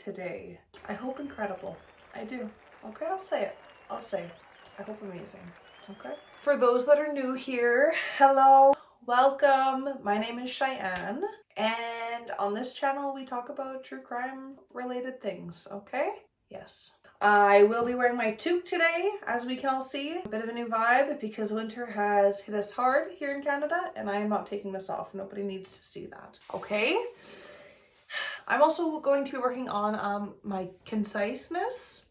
today. I hope incredible. I do. Okay, I'll say it. I'll say it. I hope amazing. Okay? For those that are new here, hello, welcome. My name is Cheyenne, and on this channel we talk about true crime related things, okay? Yes. I will be wearing my toque today, as we can all see. A bit of a new vibe because winter has hit us hard here in Canada, and I am not taking this off. Nobody needs to see that, okay? I'm also going to be working on my conciseness,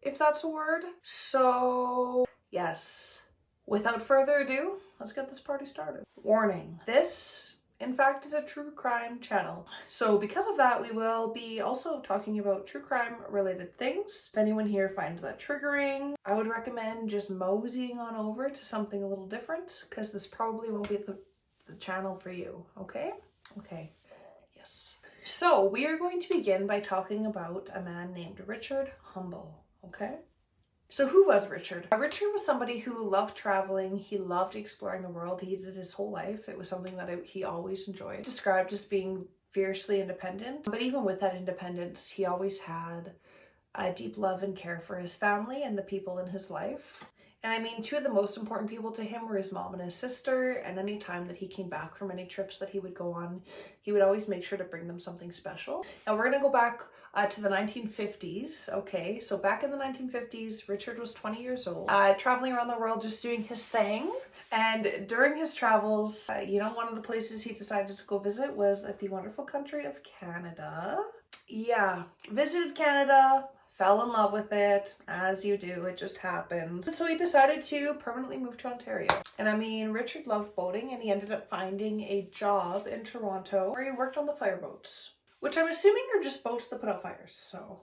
if that's a word. So, yes. Without further ado, let's get this party started. Warning, this in fact is a true crime channel. So because of that, we will be also talking about true crime related things. If anyone here finds that triggering, I would recommend just moseying on over to something a little different, because this probably won't be the channel for you, okay? Okay, yes. So we are going to begin by talking about a man named Richard Humble, okay? So who was Richard? Richard was somebody who loved traveling. He loved exploring the world. He did his whole life. It was something that he always enjoyed. Described as being fiercely independent. But even with that independence, he always had a deep love and care for his family and the people in his life. And I mean, two of the most important people to him were his mom and his sister. And any time that he came back from any trips that he would go on, he would always make sure to bring them something special. Now we're gonna go back to the 1950s. Okay, so back in the 1950s, Richard was 20 years old, traveling around the world, just doing his thing. And during his travels, one of the places he decided to go visit was at the wonderful country of Canada. Yeah, visited Canada, fell in love with it, as you do, it just happens. And so he decided to permanently move to Ontario. And I mean, Richard loved boating, and he ended up finding a job in Toronto where he worked on the fireboats, which I'm assuming are just boats that put out fires. So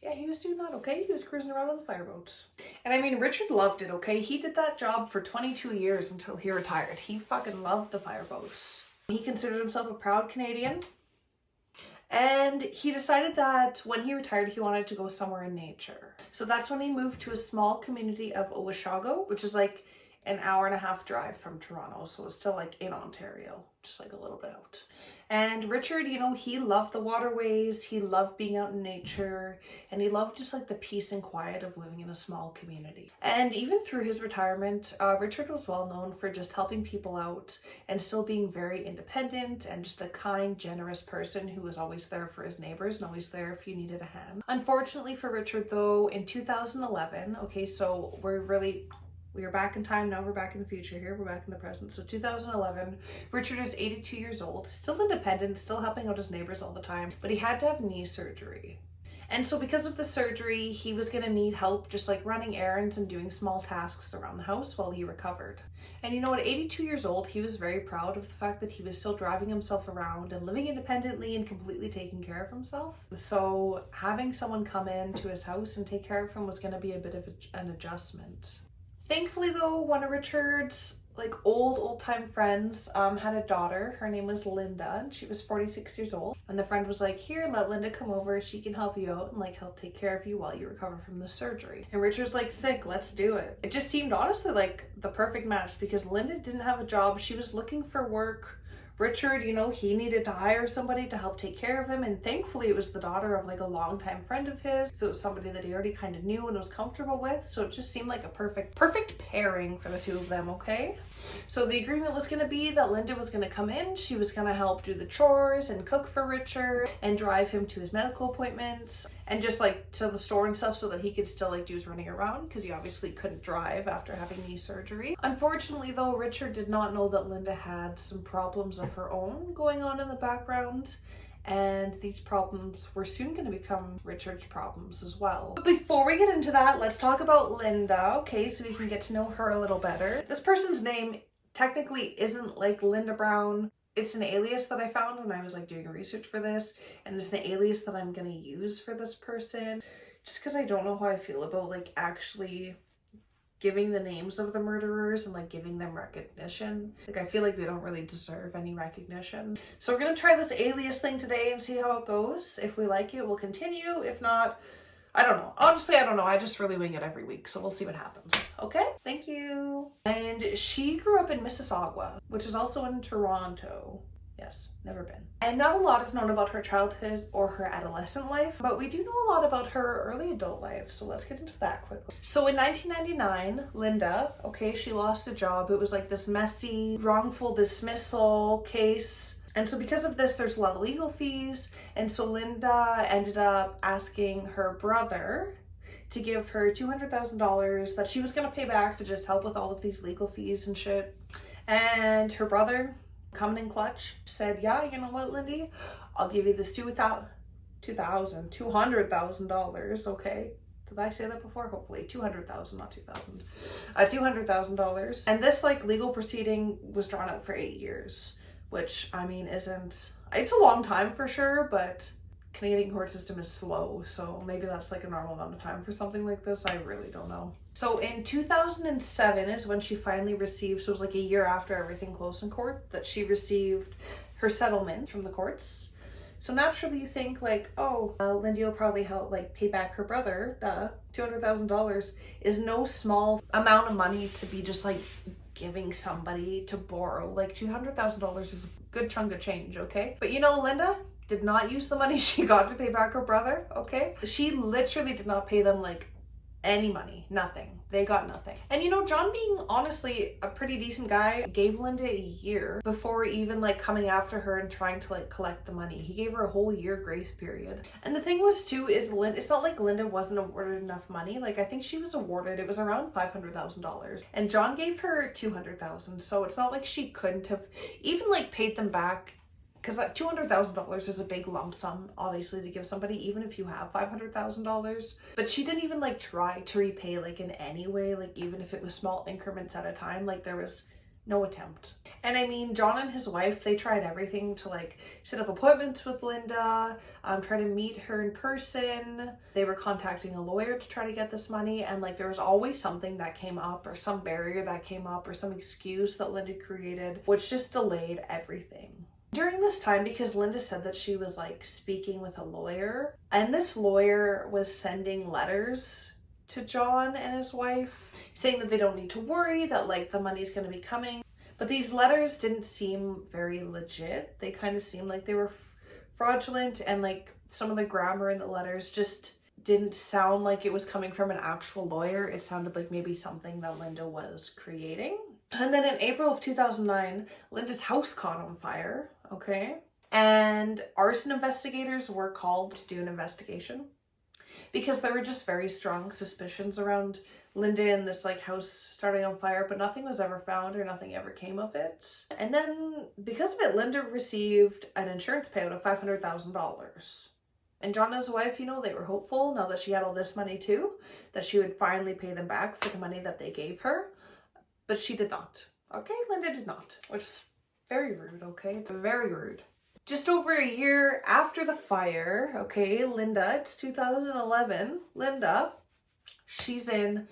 yeah, he was doing that, okay? He was cruising around on the fireboats. And I mean, Richard loved it, okay? He did that job for 22 years until he retired. He fucking loved the fireboats. He considered himself a proud Canadian. And he decided that when he retired, he wanted to go somewhere in nature. So that's when he moved to a small community of Owashago, which is like an hour-and-a-half drive from Toronto. So it's still like in Ontario, just like a little bit out. And Richard, he loved the waterways, he loved being out in nature, and he loved just like the peace and quiet of living in a small community. And even through his retirement, Richard was well known for just helping people out and still being very independent and just a kind, generous person who was always there for his neighbors and always there if you needed a hand. Unfortunately for Richard though, in 2011, okay, so we are back in time now, we're back in the future here, we're back in the present. So 2011, Richard is 82 years old, still independent, still helping out his neighbors all the time, but he had to have knee surgery. And so because of the surgery, he was gonna need help just like running errands and doing small tasks around the house while he recovered. And at 82 years old, he was very proud of the fact that he was still driving himself around and living independently and completely taking care of himself. So having someone come in to his house and take care of him was gonna be a bit of an adjustment. Thankfully though, one of Richard's old-time friends had a daughter. Her name was Linda, and she was 46 years old. And the friend was like, here, let Linda come over. She can help you out and help take care of you while you recover from the surgery. And Richard's like, sick, let's do it. It just seemed honestly like the perfect match because Linda didn't have a job. She was looking for work. Richard, he needed to hire somebody to help take care of him, and thankfully it was the daughter of a longtime friend of his, so it was somebody that he already kind of knew and was comfortable with, so it just seemed like a perfect pairing for the two of them, okay? So the agreement was going to be that Linda was going to come in, she was going to help do the chores and cook for Richard and drive him to his medical appointments and just to the store and stuff so that he could still do his running around because he obviously couldn't drive after having knee surgery. Unfortunately though, Richard did not know that Linda had some problems of her own going on in the background, and these problems were soon going to become Richard's problems as well. But before we get into that, let's talk about Linda, okay, so we can get to know her a little better. This person's name technically isn't Linda Brown. It's an alias that I found when I was doing research for this, and it's an alias that I'm gonna use for this person just because I don't know how I feel about actually giving the names of the murderers and giving them recognition. I feel like they don't really deserve any recognition. So we're gonna try this alias thing today and see how it goes. If we like it, we'll continue. If not, I don't know. Honestly, I don't know. I just really wing it every week, so we'll see what happens. Okay? Thank you. And she grew up in Mississauga, which is also in Toronto. Yes, never been. And not a lot is known about her childhood or her adolescent life, but we do know a lot about her early adult life, so let's get into that quickly. So in 1999, Linda, okay, she lost a job. It was like this messy, wrongful dismissal case. And so because of this, there's a lot of legal fees. And so Linda ended up asking her brother to give her $200,000 that she was gonna pay back to just help with all of these legal fees and shit. And her brother, coming in clutch, said, yeah, you know what, Lindy, I'll give you this $200,000, okay? Did I say that before? Hopefully. 200,000, not 2,000. $200,000. And this like legal proceeding was drawn out for 8 years, which I mean it's a long time for sure, but Canadian court system is slow, so maybe that's like a normal amount of time for something like this. I really don't know. So in 2007 is when she finally received, so it was like a year after everything closed in court, that she received her settlement from the courts. So naturally you think like, oh, Lindy will probably help like pay back her brother. $200,000 is no small amount of money to be just like giving somebody to borrow. Like $200,000 is a good chunk of change, okay? But you know, Linda did not use the money she got to pay back her brother, okay? She literally did not pay them like any money, nothing. They got nothing. And you know, John, being honestly a pretty decent guy, gave Linda a year before even like coming after her and trying to like collect the money. He gave her a whole year grace period. And the thing was too, is it's not like Linda wasn't awarded enough money. Like I think she was awarded, it was around $500,000. And John gave her $200,000. So it's not like she couldn't have even like paid them back, because $200,000 is a big lump sum, obviously, to give somebody, even if you have $500,000. But she didn't even like try to repay like in any way, like even if it was small increments at a time. Like there was no attempt. And I mean, John and his wife, they tried everything to like set up appointments with Linda, try to meet her in person. They were contacting a lawyer to try to get this money, and like there was always something that came up, or some barrier that came up, or some excuse that Linda created, which just delayed everything. During this time, because Linda said that she was like speaking with a lawyer, and this lawyer was sending letters to John and his wife saying that they don't need to worry, that like the money's going to be coming. But these letters didn't seem very legit. They kind of seemed like they were fraudulent, and like some of the grammar in the letters just didn't sound like it was coming from an actual lawyer. It sounded like maybe something that Linda was creating. And then in April of 2009, Linda's house caught on fire, okay? And arson investigators were called to do an investigation because there were just very strong suspicions around Linda and this like house starting on fire, but nothing was ever found or nothing ever came of it. And then because of it, Linda received an insurance payout of $500,000. And John and his wife, you know, they were hopeful now that she had all this money too, that she would finally pay them back for the money that they gave her. But she did not. Okay, Linda did not, which is very rude, okay? It's very rude. Just over a year after the fire, okay, Linda, it's 2011, Linda, she's in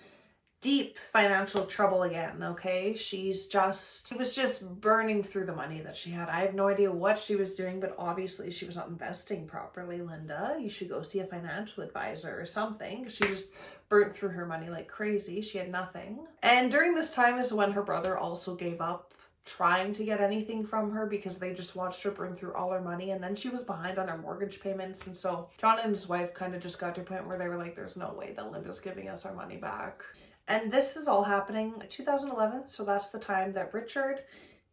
deep financial trouble again, okay? She was just burning through the money that she had. I have no idea what she was doing, but obviously she was not investing properly, Linda. You should go see a financial advisor or something. She just burnt through her money like crazy. She had nothing. And during this time is when her brother also gave up trying to get anything from her because they just watched her burn through all her money, and then she was behind on her mortgage payments. And so John and his wife kind of just got to a point where they were like, there's no way that Linda's giving us our money back. And this is all happening in 2011, so that's the time that Richard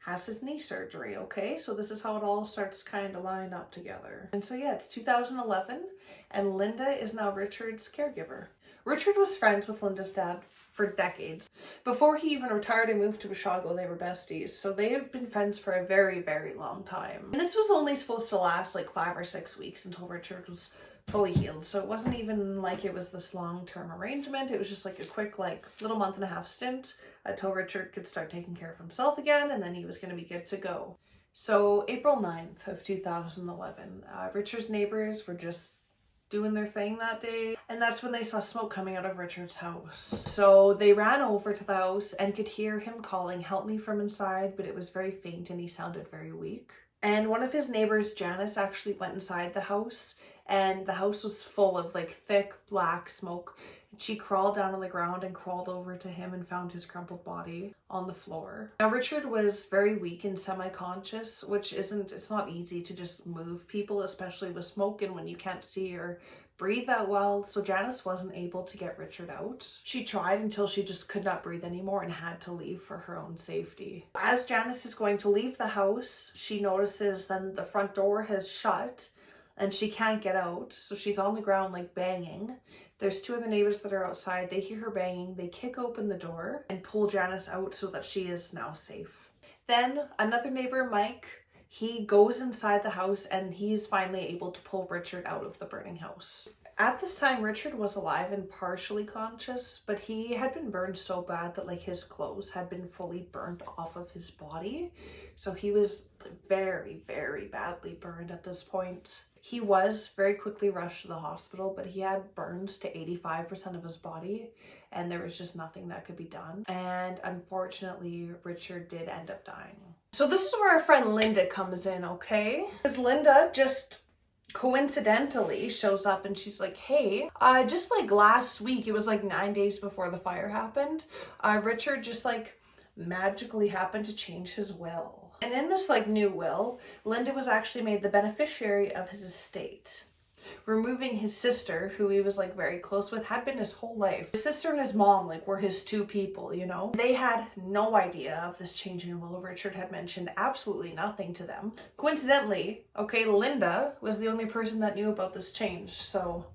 has his knee surgery, okay? So this is how it all starts kind of lined up together. And so yeah, it's 2011, and Linda is now Richard's caregiver. Richard was friends with Linda's dad for decades. Before he even retired and moved to Washago, they were besties. So they have been friends for a very, very long time. And this was only supposed to last like 5 or 6 weeks until Richard was fully healed. So it wasn't even like it was this long-term arrangement. It was just like a quick like little month-and-a-half stint until Richard could start taking care of himself again, and then he was going to be good to go. So April 9th of 2011, Richard's neighbors were just doing their thing that day, and that's when they saw smoke coming out of Richard's house. So they ran over to the house and could hear him calling, "Help me," from inside, but it was very faint and he sounded very weak. And one of his neighbors, Janice, actually went inside the house, and the house was full of like thick black smoke. She crawled down on the ground and crawled over to him and found his crumpled body on the floor. Now, Richard was very weak and semi-conscious, which it's not easy to just move people, especially with smoke and when you can't see or breathe that well. So Janice wasn't able to get Richard out. She tried until she just could not breathe anymore and had to leave for her own safety. As Janice is going to leave the house, she notices then the front door has shut and she can't get out. So she's on the ground like banging. There's two of the neighbors that are outside. They hear her banging. They kick open the door and pull Janice out so that she is now safe. Then another neighbor, Mike, he goes inside the house and he's finally able to pull Richard out of the burning house. At this time, Richard was alive and partially conscious, but he had been burned so bad that like his clothes had been fully burned off of his body. So he was very, very badly burned at this point. He was very quickly rushed to the hospital, but he had burns to 85% of his body and there was just nothing that could be done. And unfortunately, Richard did end up dying. So this is where our friend Linda comes in, okay? Because Linda just coincidentally shows up and she's like, hey, just like last week, it was like 9 days before the fire happened, Richard just like magically happened to change his will. And in this like new will, Linda was actually made the beneficiary of his estate, removing his sister, who he was like very close with, had been his whole life. His sister and his mom like were his two people, you know? They had no idea of this change in will. Richard had mentioned absolutely nothing to them. Coincidentally, okay, Linda was the only person that knew about this change, so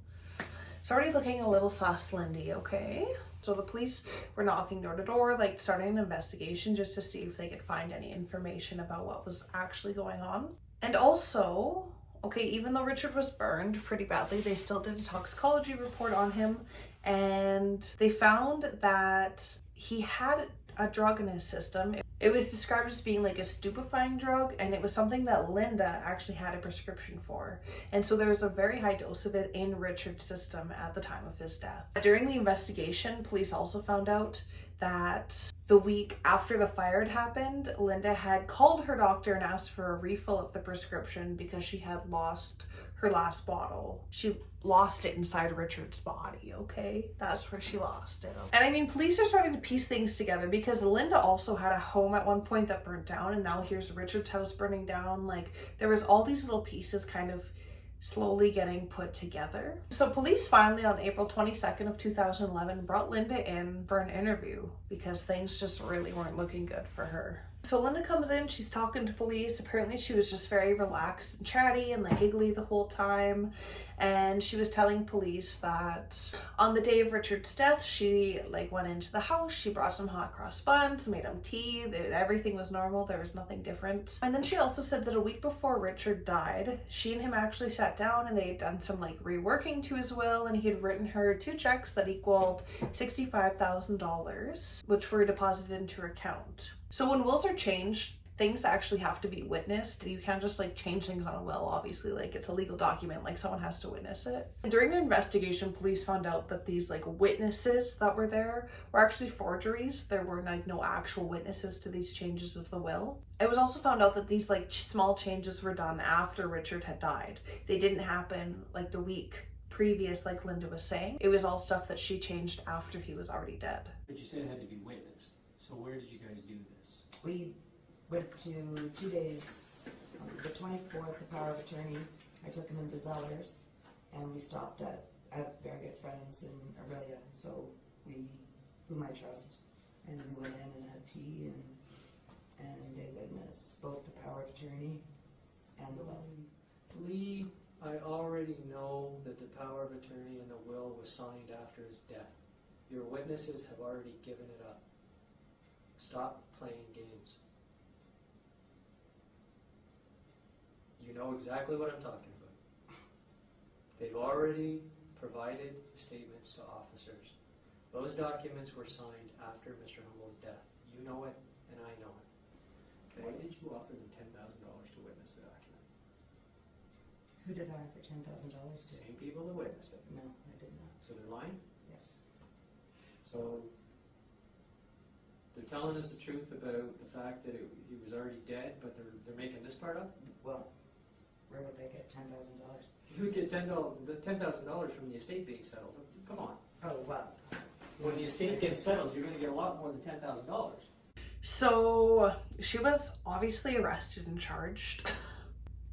it's already looking a little sus, Lindy, okay? So the police were knocking door to door, like starting an investigation just to see if they could find any information about what was actually going on. And also, okay, even though Richard was burned pretty badly, they still did a toxicology report on him and they found that he had a drug in his system. It was described as being like a stupefying drug and it was something that Linda actually had a prescription for. And so there was a very high dose of it in Richard's system at the time of his death. During the investigation, police also found out that the week after the fire had happened, Linda had called her doctor and asked for a refill of the prescription because she had lost her last bottle. She lost it inside Richard's body, okay? That's where she lost it. And I mean, police are starting to piece things together because Linda also had a home at one point that burnt down and now here's Richard's house burning down. Like there was all these little pieces kind of slowly getting put together. So police finally on April 22nd of 2011 brought Linda in for an interview because things just really weren't looking good for her. So Linda comes in, she's talking to police. Apparently she was just very relaxed and chatty and like giggly the whole time. And she was telling police that on the day of Richard's death, she like went into the house, she brought some hot cross buns, made him tea, everything was normal, there was nothing different. And then she also said that a week before Richard died, she and him actually sat down and they had done some like reworking to his will and he had written her 2 checks that equaled $65,000, which were deposited into her account. So when wills are changed, things actually have to be witnessed. You can't just like change things on a will, obviously, like it's a legal document, like someone has to witness it. And during the investigation, police found out that these like witnesses that were there were actually forgeries. There were like no actual witnesses to these changes of the will. It was also found out that these like small changes were done after Richard had died. They didn't happen like the week previous, like Linda was saying. It was all stuff that she changed after he was already dead. But you said it had to be witnessed. So where did you guys do this? We went to 2 days, the 24th, the power of attorney. I took him into Zellers and we stopped at, I have very good friends in Aurelia, so whom I trust, and we went in and had tea and they witnessed both the power of attorney and the will. Lee, I already know that the power of attorney and the will was signed after his death. Your witnesses have already given it up. Stop playing games. You know exactly what I'm talking about. They've already provided statements to officers. Those documents were signed after Mr. Humble's death. You know it, and I know it. Okay? Why did you offer them $10,000 to witness the document? Who did I offer $10,000 to? Same people that witnessed it. No, I did not. So they're lying? Yes. So they're telling us the truth about the fact that he was already dead, but they're making this part up? Well, where would they get $10,000? You would get $10,000 from the estate being settled. Come on. Oh, wow. When the estate gets settled, you're gonna get a lot more than $10,000. So she was obviously arrested and charged.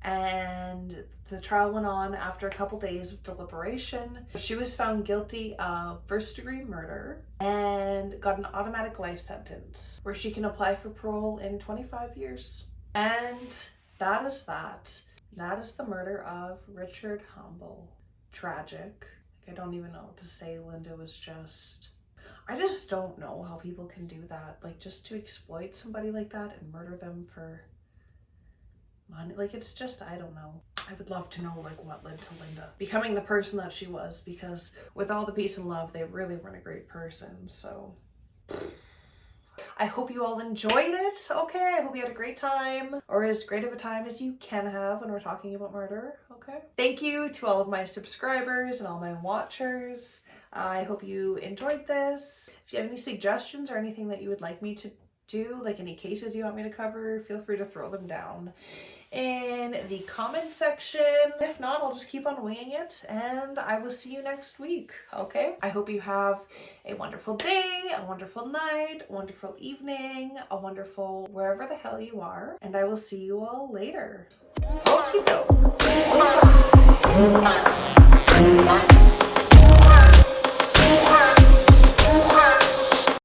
And the trial went on after a couple days of deliberation. She was found guilty of first-degree murder and got an automatic life sentence where she can apply for parole in 25 years. And that is that. That is the murder of Richard Humble. Tragic. I don't even know what to say. Linda was just... I just don't know how people can do that. Like, just to exploit somebody like that and murder them for money. Like, it's just, I don't know. I would love to know, like, what led to Linda becoming the person that she was, because with all the peace and love, they really weren't a great person. So I hope you all enjoyed it. Okay, I hope you had a great time, or as great of a time as you can have when we're talking about murder. Okay, thank you to all of my subscribers and all my watchers. I hope you enjoyed this. If you have any suggestions or anything that you would like me to do, like any cases you want me to cover, feel free to throw them down in the comment section. If not, I'll just keep on winging it, and I will see you next week. Okay, I hope you have a wonderful day, a wonderful night, a wonderful evening, a wonderful wherever the hell you are, and I will see you all later. Okie doke.